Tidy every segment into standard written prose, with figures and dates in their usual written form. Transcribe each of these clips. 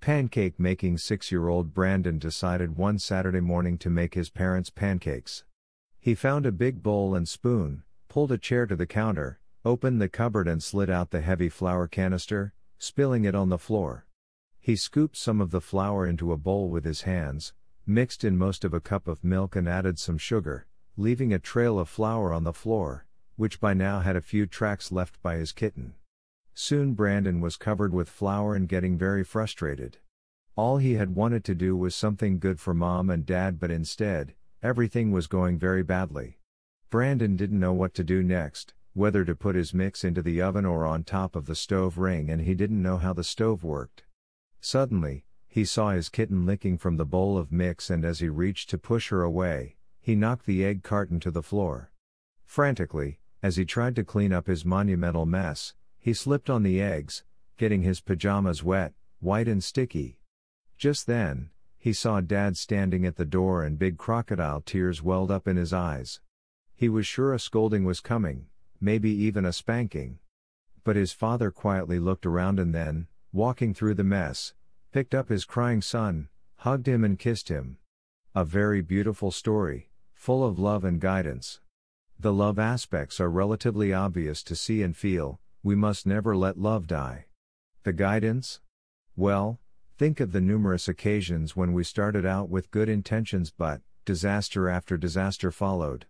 Pancake making 6-year-old Brandon decided one Saturday morning to make his parents pancakes. He found a big bowl and spoon, pulled a chair to the counter, opened the cupboard and slid out the heavy flour canister, spilling it on the floor. He scooped some of the flour into a bowl with his hands, mixed in most of a cup of milk and added some sugar, leaving a trail of flour on the floor, which by now had a few tracks left by his kitten. Soon Brandon was covered with flour and getting very frustrated. All he had wanted to do was something good for Mom and Dad, but instead, everything was going very badly. Brandon didn't know what to do next, whether to put his mix into the oven or on top of the stove ring, and he didn't know how the stove worked. Suddenly, he saw his kitten licking from the bowl of mix, and as he reached to push her away, he knocked the egg carton to the floor. Frantically, as he tried to clean up his monumental mess, he slipped on the eggs, getting his pajamas wet, white and sticky. Just then, he saw Dad standing at the door and big crocodile tears welled up in his eyes. He was sure a scolding was coming, maybe even a spanking. But his father quietly looked around and then, walking through the mess, picked up his crying son, hugged him and kissed him. A very beautiful story, full of love and guidance. The love aspects are relatively obvious to see and feel. We must never let love die. The guidance? Well, think of the numerous occasions when we started out with good intentions but disaster after disaster followed.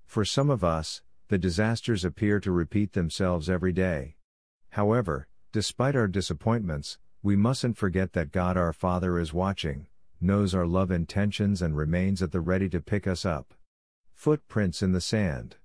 For some of us, the disasters appear to repeat themselves every day. However, despite our disappointments, we mustn't forget that God our Father is watching, knows our love intentions and remains at the ready to pick us up. Footprints in the sand.